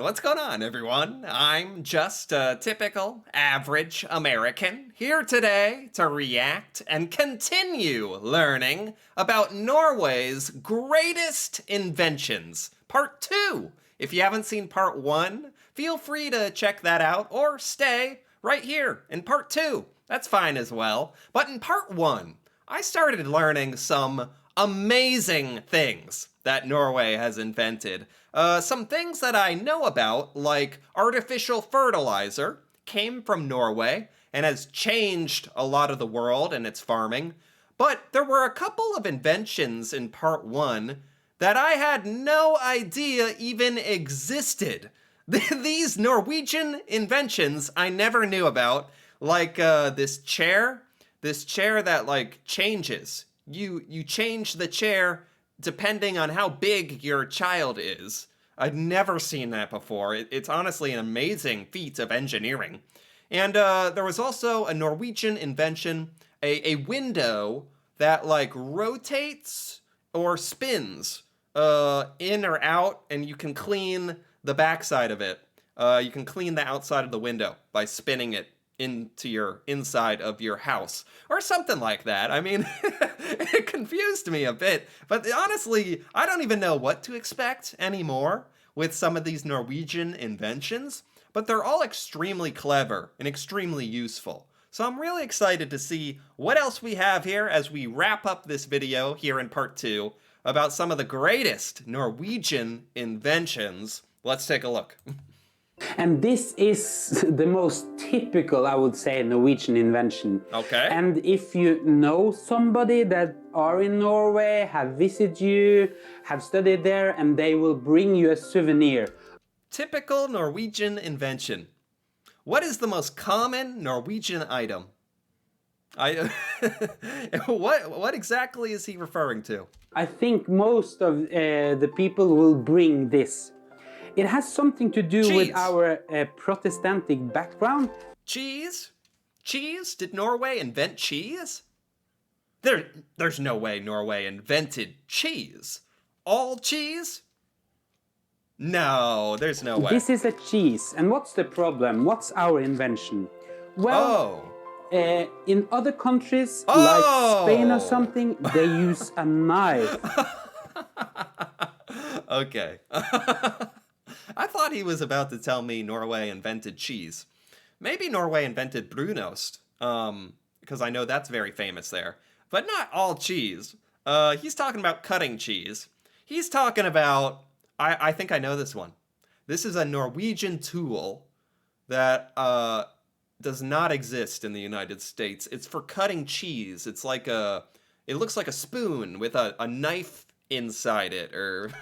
What's going on, everyone? I'm just a typical, average American here today to react and continue learning about Norway's greatest inventions, Part 2. If you haven't seen Part 1, feel free to check that out or stay right here in Part 2. That's fine as well. But in Part 1, I started learning some amazing things that Norway has invented. Some things that I know about, like artificial fertilizer, came from Norway and has changed a lot of the world and its farming. But there were a couple of inventions in Part 1 that I had no idea even existed. These Norwegian inventions I never knew about, like this chair that like changes. You change the chair depending on how big your child is. I'd never seen that before. It's honestly an amazing feat of engineering. And there was also a Norwegian invention, a window that like rotates or spins in or out, and you can clean the backside of it. You can clean the outside of the window by spinning it into your inside of your house or something like that. I mean, it confused me a bit, but honestly, I don't even know what to expect anymore with some of these Norwegian inventions, but they're all extremely clever and extremely useful. So I'm really excited to see what else we have here as we wrap up this video here in Part 2 about some of the greatest Norwegian inventions. Let's take a look. And this is the most typical, I would say, Norwegian invention. Okay. And if you know somebody that are in Norway, have visited you, have studied there, and they will bring you a souvenir. Typical Norwegian invention. What is the most common Norwegian item? What exactly is he referring to? I think most of the people will bring this. It has something to do with our Protestantic background. Cheese? Cheese? Did Norway invent cheese? There's no way Norway invented cheese. All cheese? No, there's no way. This is a cheese. And what's the problem? What's our invention? Well, in other countries, like Spain or something, they use a knife. Okay. I thought he was about to tell me Norway invented cheese. Maybe Norway invented brunost, because I know that's very famous there. But not all cheese. He's talking about cutting cheese. He's talking about, I think I know this one. This is a Norwegian tool that does not exist in the United States. It's for cutting cheese. It's like it looks like a spoon with a knife inside it, or...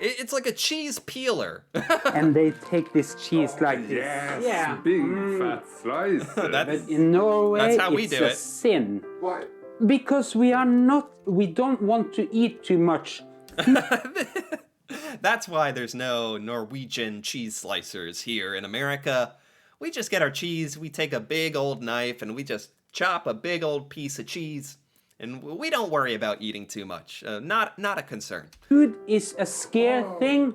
It's like a cheese peeler. And they take this cheese like this. Yes, big fat slice. But in Norway, that's how we do it's a sin. Why? Because we don't want to eat too much. That's why there's no Norwegian cheese slicers here in America. We just get our cheese, we take a big old knife, and we just chop a big old piece of cheese. And we don't worry about eating too much. Not a concern. Food is a scare thing.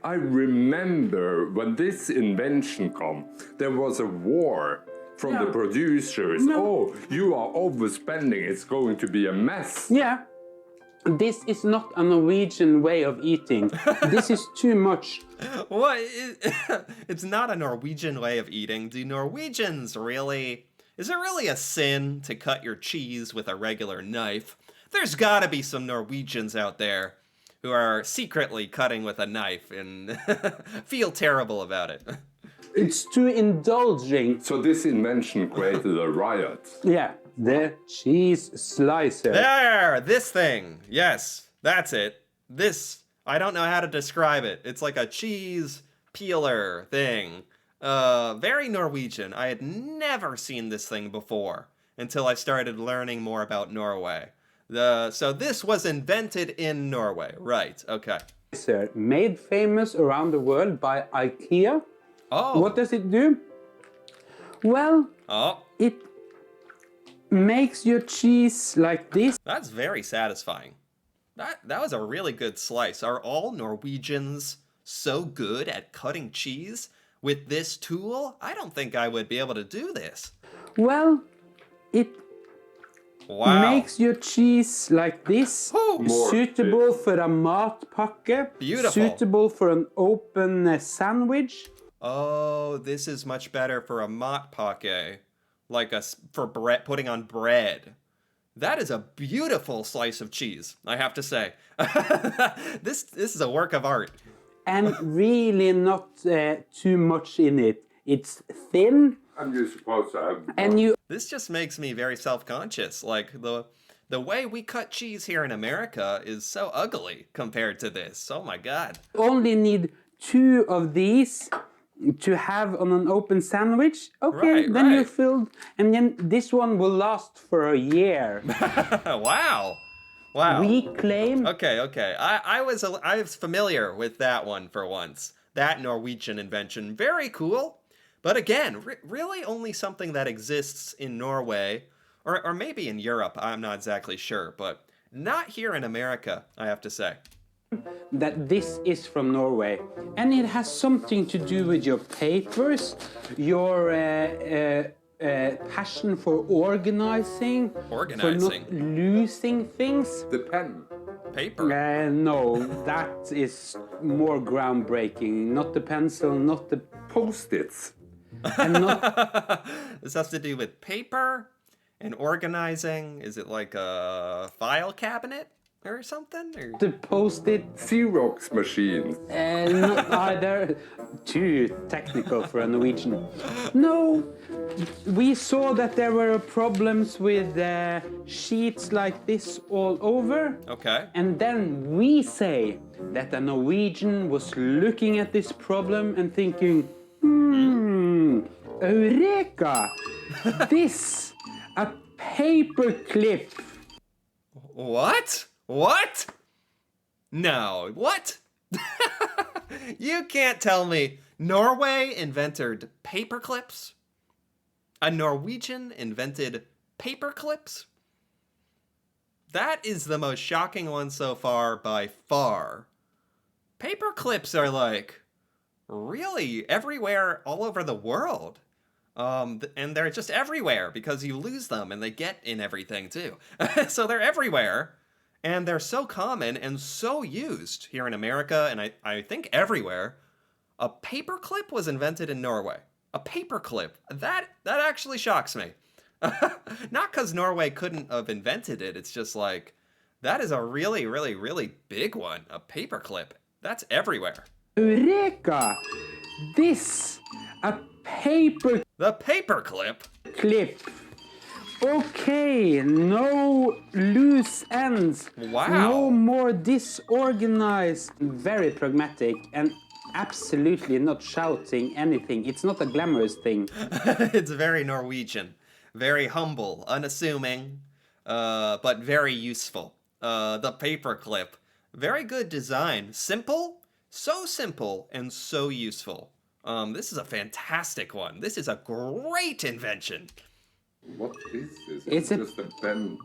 I remember when this invention came, there was a war from the producers. No. Oh, you are overspending, it's going to be a mess. Yeah. This is not a Norwegian way of eating. This is too much. What? It's not a Norwegian way of eating. Do Norwegians really... Is it really a sin to cut your cheese with a regular knife? There's gotta be some Norwegians out there who are secretly cutting with a knife and feel terrible about it. It's too indulging. So this invention created a riot. Yeah, the cheese slicer. There! This thing! Yes, that's it. This, I don't know how to describe it. It's like a cheese peeler thing. Very Norwegian. I had never seen this thing before until I started learning more about Norway. So this was invented in Norway, right? Okay. Made famous around the world by IKEA. Oh. What does it do? Well, it makes your cheese like this. That's very satisfying. That was a really good slice. Are all Norwegians so good at cutting cheese with this tool, I don't think I would be able to do this. Well, it makes your cheese like this, suitable for a matpakke, suitable for an open sandwich. Oh, this is much better for a matpakke, like for bread, putting on bread. That is a beautiful slice of cheese, I have to say. This is a work of art. And really not too much in it. It's thin. And you're supposed to have... And you... This just makes me very self-conscious. Like, the way we cut cheese here in America is so ugly compared to this. Oh my God. Only need 2 of these to have on an open sandwich. Okay, then you're filled. And then this one will last for a year. Wow. Wow. We claim... Okay. I was familiar with that one for once. That Norwegian invention. Very cool. But again, really only something that exists in Norway, or maybe in Europe, I'm not exactly sure, but not here in America, I have to say. That this is from Norway. And it has something to do with your papers, your passion for organizing, for not losing things. The pen. Paper. No, that is more groundbreaking. Not the pencil, not the Post-its. And not... This has to do with paper and organizing. Is it like a file cabinet or something? Or... The post-it... Xerox machines. Not either. Too technical for a Norwegian. No, we saw that there were problems with sheets like this all over. Okay. And then we say that a Norwegian was looking at this problem and thinking, Eureka! This, a paper clip. What? What? No, what? You can't tell me Norway invented paper clips? A Norwegian invented paper clips? That is the most shocking one so far by far. Paper clips are like really everywhere all over the world. And they're just everywhere because you lose them and they get in everything too. So they're everywhere and they're so common and so used here in America and I think everywhere. A paper clip was invented in Norway. A paper clip. That actually shocks me. Not because Norway couldn't have invented it. It's just like, that is a really, really, really big one. A paper clip. That's everywhere. Eureka! This, a paper... The paper clip? Clip. Okay, no loose ends. Wow. No more disorganized. Very pragmatic and absolutely not shouting anything. It's not a glamorous thing. It's very Norwegian. Very humble, unassuming, but very useful. The paper clip. Very good design. Simple, so simple, and so useful. This is a fantastic one. This is a great invention. What is this? It's just a bent...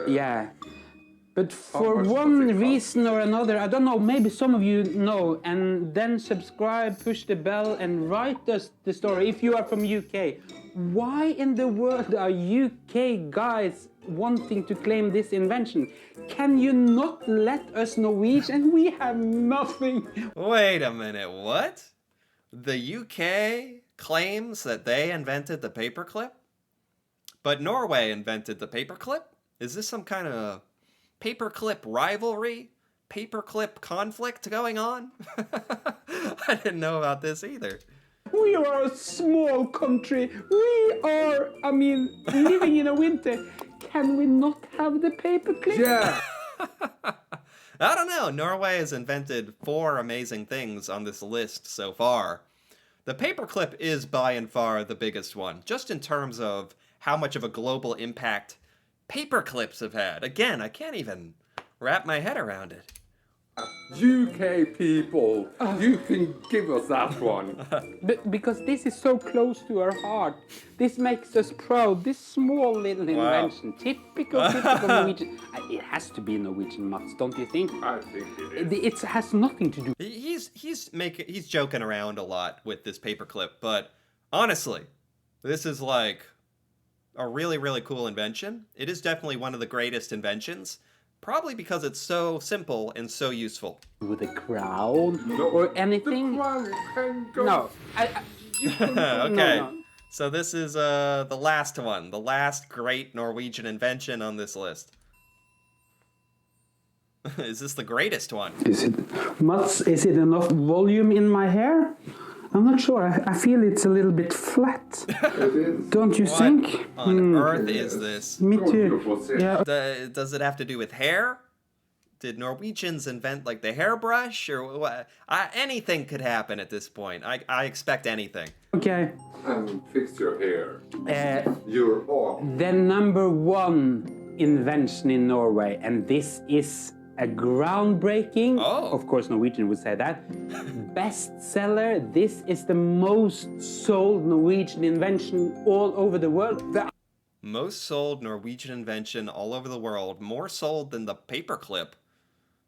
Yeah. But for one reason or another, I don't know, maybe some of you know, and then subscribe, push the bell, and write us the story if you are from UK. Why in the world are UK guys wanting to claim this invention? Can you not let us Norwegian? We have nothing. Wait a minute, what? The UK claims that they invented the paperclip? But Norway invented the paperclip? Is this some kind of paperclip rivalry? Paperclip conflict going on? I didn't know about this either. We are a small country. We are, living in a winter. Can we not have the paperclip? Yeah. I don't know. Norway has invented 4 amazing things on this list so far. The paperclip is by and far the biggest one, just in terms of how much of a global impact paperclips have had. Again, I can't even wrap my head around it. UK people, you can give us that one. Because this is so close to our heart. This makes us proud. This small little invention. Typical Norwegian. It has to be Norwegian, Mats, don't you think? I think it is. It has nothing to do. He's joking around a lot with this paperclip, but honestly, this is like a really, really cool invention. It is definitely one of the greatest inventions. Probably because it's so simple and so useful. With a crown or anything? No. Okay. No. So this is the last one, the last great Norwegian invention on this list. Is this the greatest one? Is it, Mats, is it enough volume in my hair? I'm not sure. I feel it's a little bit flat. It is. Don't you think? What on earth is this? Me too. Yeah. Does it have to do with hair? Did Norwegians invent like the hairbrush or what? Anything could happen at this point. I expect anything. Okay. Fix your hair. You're off. The number one invention in Norway, and this is a groundbreaking, of course Norwegian would say that, bestseller. This is the most sold Norwegian invention all over the world. Most sold Norwegian invention all over the world, more sold than the paperclip.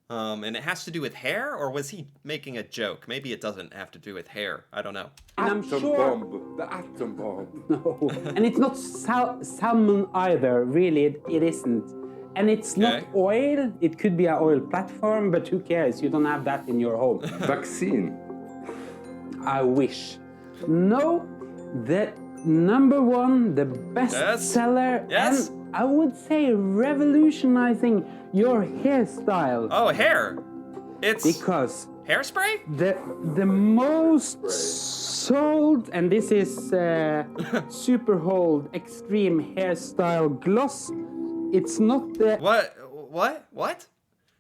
And it has to do with hair, or was he making a joke? Maybe it doesn't have to do with hair. I don't know. And I'm Atom sure... bomb. The atom bomb. No. And it's not salmon either, really, it isn't. And it's not oil. It could be an oil platform, but who cares? You don't have that in your home. Vaccine. I wish. No, the number one, the best seller, and I would say revolutionizing your hairstyle. Oh, hair. It's because hairspray? The most sold, and this is Super Hold Extreme Hairstyle Gloss. It's not the... What?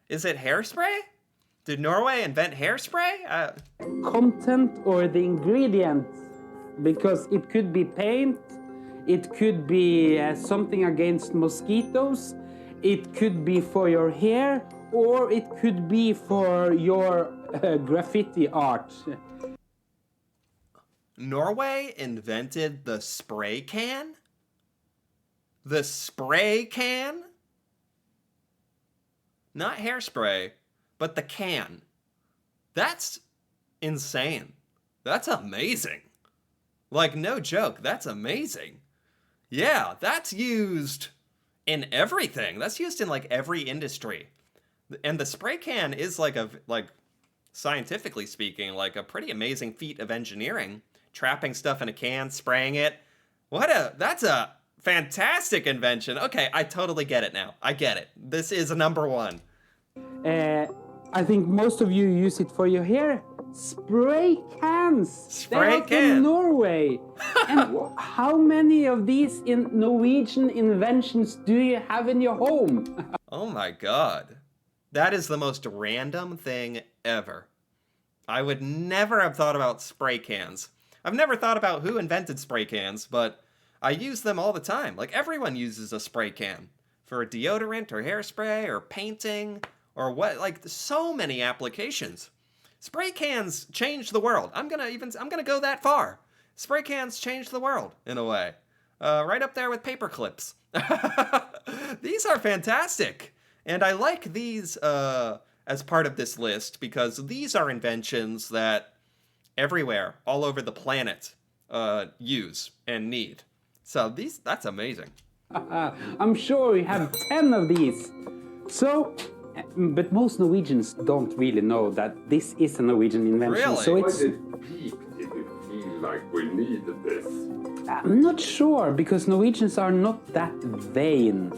Is it hairspray? Did Norway invent hairspray? Content or the ingredients, because it could be paint, it could be something against mosquitoes, it could be for your hair, or it could be for your graffiti art. Norway invented the spray can? The spray can? Not hairspray, but the can. That's insane. That's amazing. Like, no joke, that's amazing. Yeah, that's used in everything. That's used in, like, every industry. And the spray can is, like, scientifically speaking, like a pretty amazing feat of engineering. Trapping stuff in a can, spraying it. That's a fantastic invention. Okay, I totally get it now. I get it. This is a number one. I think most of you use it for your hair. Spray cans. Spray can. From Norway. And how many of these Norwegian inventions do you have in your home? Oh my god. That is the most random thing ever. I would never have thought about spray cans. I've never thought about who invented spray cans, but I use them all the time. Like, everyone uses a spray can for a deodorant or hairspray or painting or what, like, so many applications. Spray cans change the world. I'm gonna go that far. Spray cans change the world in a way. Right up there with paper clips. These are fantastic. And I like these as part of this list because these are inventions that everywhere, all over the planet, use and need. So that's amazing. I'm sure you have 10 of these. So, but most Norwegians don't really know that this is a Norwegian invention. Really? So When it's... it peaked, did it feel like we needed this? I'm not sure, because Norwegians are not that vain.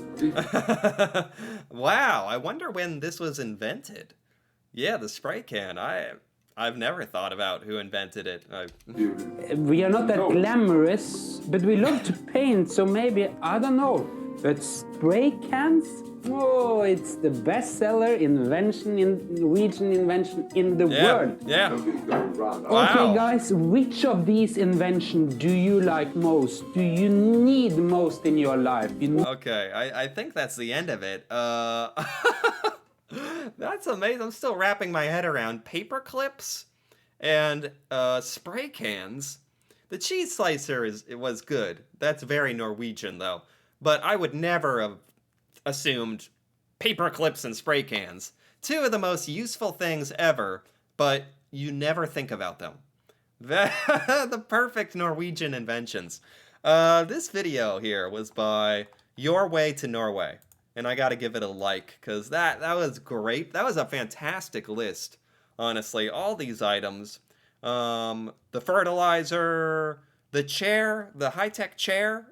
Wow, I wonder when this was invented. Yeah, the spray can. I've never thought about who invented it. We are not that glamorous, but we love to paint, so maybe, I don't know. But spray cans? Oh, it's the bestseller invention in Norwegian invention in the world. Yeah. Wow. Okay, guys, which of these inventions do you like most? Do you need most in your life? Okay, I think that's the end of it. That's amazing. I'm still wrapping my head around paper clips and spray cans. The cheese slicer it was good. That's very Norwegian though. But I would never have assumed paper clips and spray cans. Two of the most useful things ever, but you never think about them. The perfect Norwegian inventions. This video here was by Your Way to Norway. And I gotta give it a like, because that was great. That was a fantastic list, honestly. All these items. The fertilizer, the chair, the high-tech chair,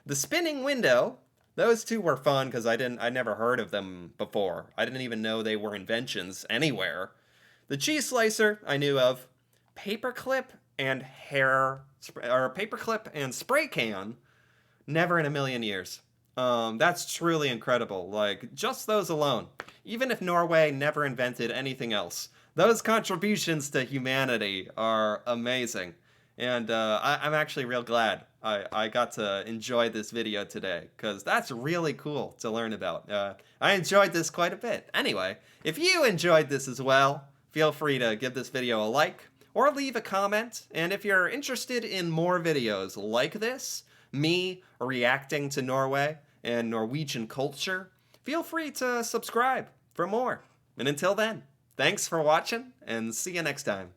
the spinning window. Those two were fun because I never heard of them before. I didn't even know they were inventions anywhere. The cheese slicer I knew of. Paperclip and paperclip and spray can. Never in a million years. That's truly incredible. Like, just those alone. Even if Norway never invented anything else, those contributions to humanity are amazing. And I'm actually real glad I got to enjoy this video today, because that's really cool to learn about. I enjoyed this quite a bit. Anyway, if you enjoyed this as well, feel free to give this video a like or leave a comment. And if you're interested in more videos like this, me reacting to Norway and Norwegian culture, feel free to subscribe for more. And until then, thanks for watching, and see you next time.